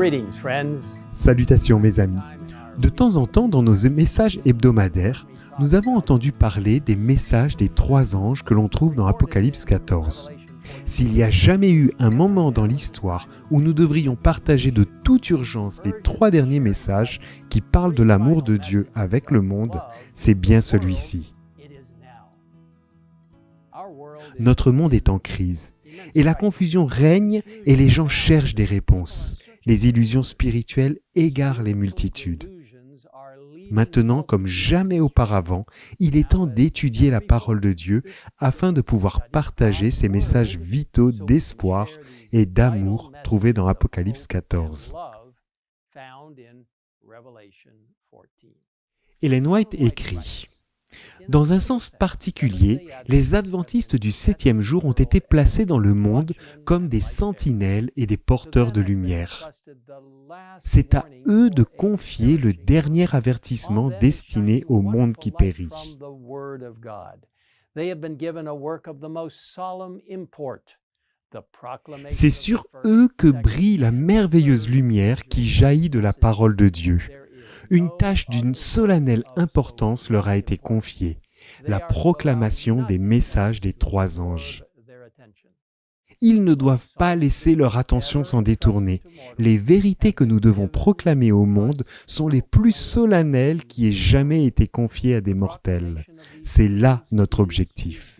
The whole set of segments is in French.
Greetings, friends. Salutations mes amis. De temps en temps, dans nos messages hebdomadaires, nous avons entendu parler des messages des 3 anges que l'on trouve dans Apocalypse 14. S'il n'y a jamais eu un moment dans l'histoire où nous devrions partager de toute urgence les 3 derniers messages qui parlent de l'amour de Dieu avec le monde, c'est bien celui-ci. Notre monde est en crise, et la confusion règne et les gens cherchent des réponses. Les illusions spirituelles égarent les multitudes. Maintenant, comme jamais auparavant, il est temps d'étudier la parole de Dieu afin de pouvoir partager ces messages vitaux d'espoir et d'amour trouvés dans Apocalypse 14. Ellen White écrit: dans un sens particulier, les adventistes du 7e jour ont été placés dans le monde comme des sentinelles et des porteurs de lumière. C'est à eux de confier le dernier avertissement destiné au monde qui périt. C'est sur eux que brille la merveilleuse lumière qui jaillit de la parole de Dieu. Une tâche d'une solennelle importance leur a été confiée, la proclamation des messages des 3 anges. Ils ne doivent pas laisser leur attention s'en détourner. Les vérités que nous devons proclamer au monde sont les plus solennelles qui aient jamais été confiées à des mortels. C'est là notre objectif.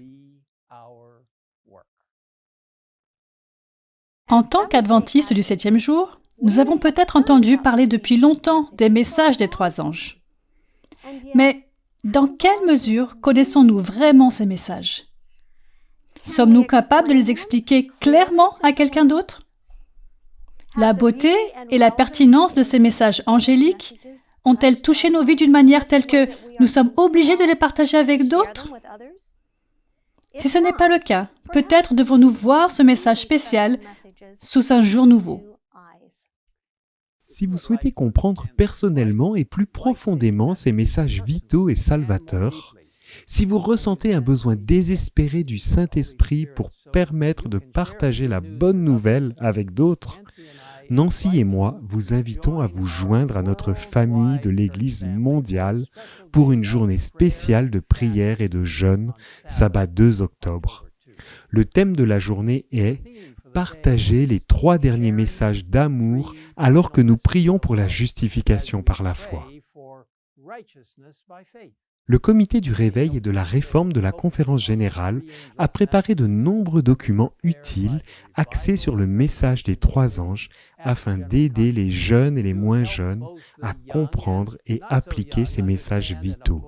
En tant qu'adventistes du 7e jour, nous avons peut-être entendu parler depuis longtemps des messages des 3 anges. Mais dans quelle mesure connaissons-nous vraiment ces messages? Sommes-nous capables de les expliquer clairement à quelqu'un d'autre? La beauté et la pertinence de ces messages angéliques ont-elles touché nos vies d'une manière telle que nous sommes obligés de les partager avec d'autres? Si ce n'est pas le cas, peut-être devons-nous voir ce message spécial sous un jour nouveau. Si vous souhaitez comprendre personnellement et plus profondément ces messages vitaux et salvateurs, si vous ressentez un besoin désespéré du Saint-Esprit pour permettre de partager la bonne nouvelle avec d'autres, Nancy et moi vous invitons à vous joindre à notre famille de l'Église mondiale pour une journée spéciale de prière et de jeûne, sabbat 2 octobre. Le thème de la journée est « Partager les 3 derniers messages d'amour alors que nous prions pour la justification par la foi ». Le comité du réveil et de la réforme de la conférence générale a préparé de nombreux documents utiles axés sur le message des 3 anges afin d'aider les jeunes et les moins jeunes à comprendre et appliquer ces messages vitaux.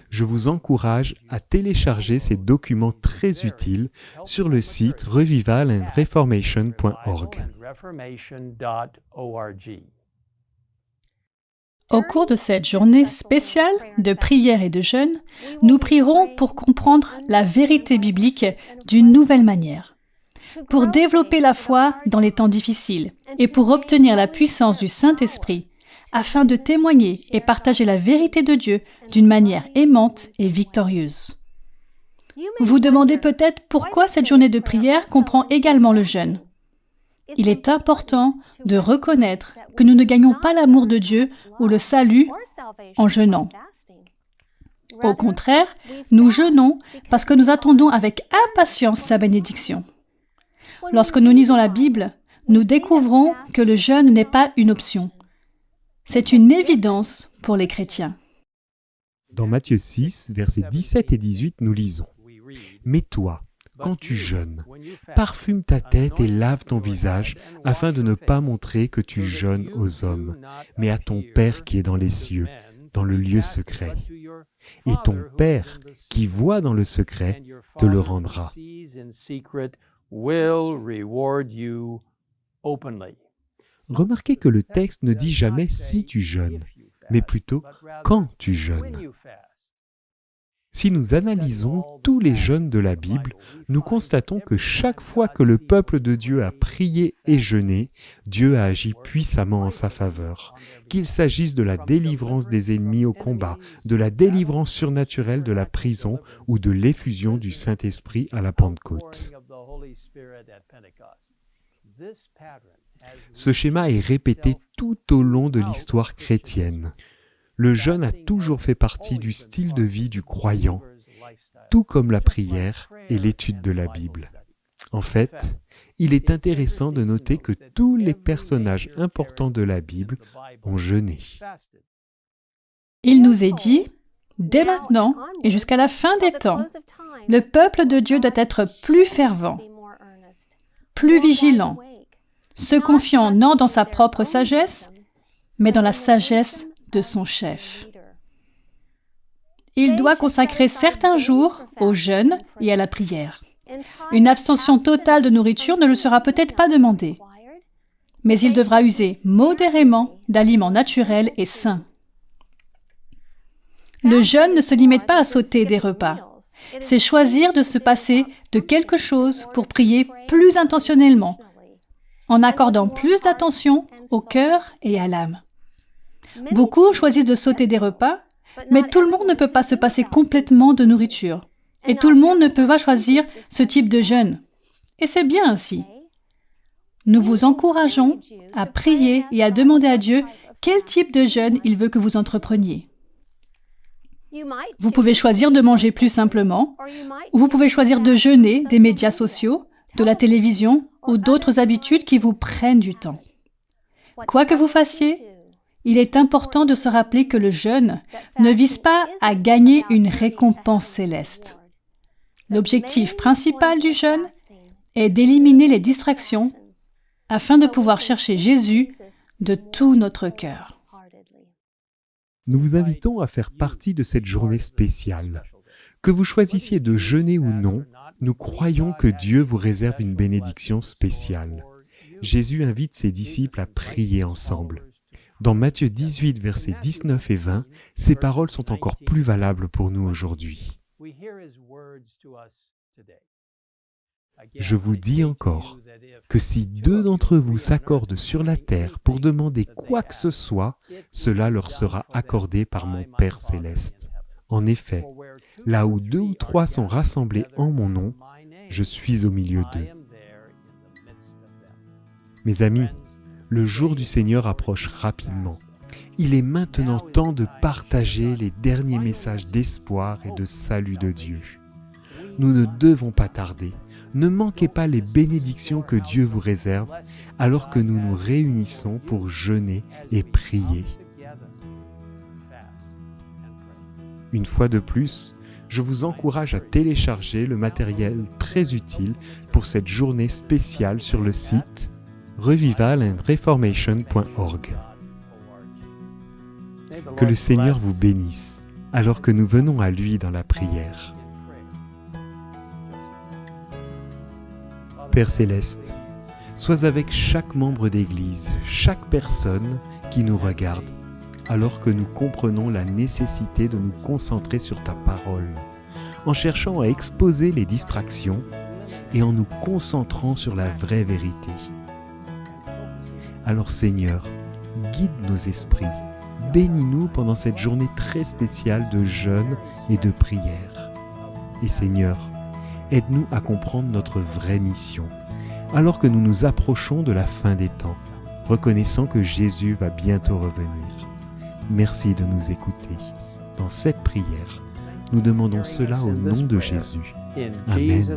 Je vous encourage à télécharger ces documents très utiles sur le site revivalandreformation.org. Au cours de cette journée spéciale de prière et de jeûne, nous prierons pour comprendre la vérité biblique d'une nouvelle manière, pour développer la foi dans les temps difficiles et pour obtenir la puissance du Saint-Esprit afin de témoigner et partager la vérité de Dieu d'une manière aimante et victorieuse. Vous demandez peut-être pourquoi cette journée de prière comprend également le jeûne. Il est important de reconnaître que nous ne gagnons pas l'amour de Dieu ou le salut en jeûnant. Au contraire, nous jeûnons parce que nous attendons avec impatience sa bénédiction. Lorsque nous lisons la Bible, nous découvrons que le jeûne n'est pas une option. C'est une évidence pour les chrétiens. Dans Matthieu 6, versets 17 et 18, nous lisons « Mais toi, quand tu jeûnes, parfume ta tête et lave ton visage, afin de ne pas montrer que tu jeûnes aux hommes, mais à ton Père qui est dans les cieux, dans le lieu secret. Et ton Père, qui voit dans le secret, te le rendra. » Remarquez que le texte ne dit jamais « si tu jeûnes », mais plutôt « quand tu jeûnes ». Si nous analysons tous les jeûnes de la Bible, nous constatons que chaque fois que le peuple de Dieu a prié et jeûné, Dieu a agi puissamment en sa faveur. Qu'il s'agisse de la délivrance des ennemis au combat, de la délivrance surnaturelle de la prison ou de l'effusion du Saint-Esprit à la Pentecôte. Ce schéma est répété tout au long de l'histoire chrétienne. Le jeûne a toujours fait partie du style de vie du croyant, tout comme la prière et l'étude de la Bible. En fait, il est intéressant de noter que tous les personnages importants de la Bible ont jeûné. Il nous est dit, dès maintenant et jusqu'à la fin des temps, le peuple de Dieu doit être plus fervent, plus vigilant, se confiant non dans sa propre sagesse, mais dans la sagesse de son chef. Il doit consacrer certains jours au jeûne et à la prière. Une abstention totale de nourriture ne le sera peut-être pas demandée, mais il devra user modérément d'aliments naturels et sains. Le jeûne ne se limite pas à sauter des repas. C'est choisir de se passer de quelque chose pour prier plus intentionnellement, en accordant plus d'attention au cœur et à l'âme. Beaucoup choisissent de sauter des repas, mais tout le monde ne peut pas se passer complètement de nourriture. Et tout le monde ne peut pas choisir ce type de jeûne. Et c'est bien ainsi. Nous vous encourageons à prier et à demander à Dieu quel type de jeûne il veut que vous entrepreniez. Vous pouvez choisir de manger plus simplement, ou vous pouvez choisir de jeûner des médias sociaux, de la télévision ou d'autres habitudes qui vous prennent du temps. Quoi que vous fassiez, il est important de se rappeler que le jeûne ne vise pas à gagner une récompense céleste. L'objectif principal du jeûne est d'éliminer les distractions afin de pouvoir chercher Jésus de tout notre cœur. Nous vous invitons à faire partie de cette journée spéciale. Que vous choisissiez de jeûner ou non, nous croyons que Dieu vous réserve une bénédiction spéciale. Jésus invite ses disciples à prier ensemble. Dans Matthieu 18, versets 19 et 20, ces paroles sont encore plus valables pour nous aujourd'hui. Je vous dis encore que si 2 d'entre vous s'accordent sur la terre pour demander quoi que ce soit, cela leur sera accordé par mon Père céleste. En effet, là où 2 ou 3 sont rassemblés en mon nom, je suis au milieu d'eux. Mes amis, le jour du Seigneur approche rapidement. Il est maintenant temps de partager les derniers messages d'espoir et de salut de Dieu. Nous ne devons pas tarder. Ne manquez pas les bénédictions que Dieu vous réserve alors que nous nous réunissons pour jeûner et prier. Une fois de plus, je vous encourage à télécharger le matériel très utile pour cette journée spéciale sur le site revivalandreformation.org. Que le Seigneur vous bénisse alors que nous venons à lui dans la prière. Père Céleste, sois avec chaque membre d'Église, chaque personne qui nous regarde, alors que nous comprenons la nécessité de nous concentrer sur ta parole, en cherchant à exposer les distractions et en nous concentrant sur la vraie vérité. Alors Seigneur, guide nos esprits, bénis-nous pendant cette journée très spéciale de jeûne et de prière. Et Seigneur, aide-nous à comprendre notre vraie mission, alors que nous nous approchons de la fin des temps, reconnaissant que Jésus va bientôt revenir. Merci de nous écouter. Dans cette prière, nous demandons cela au nom de Jésus. Amen.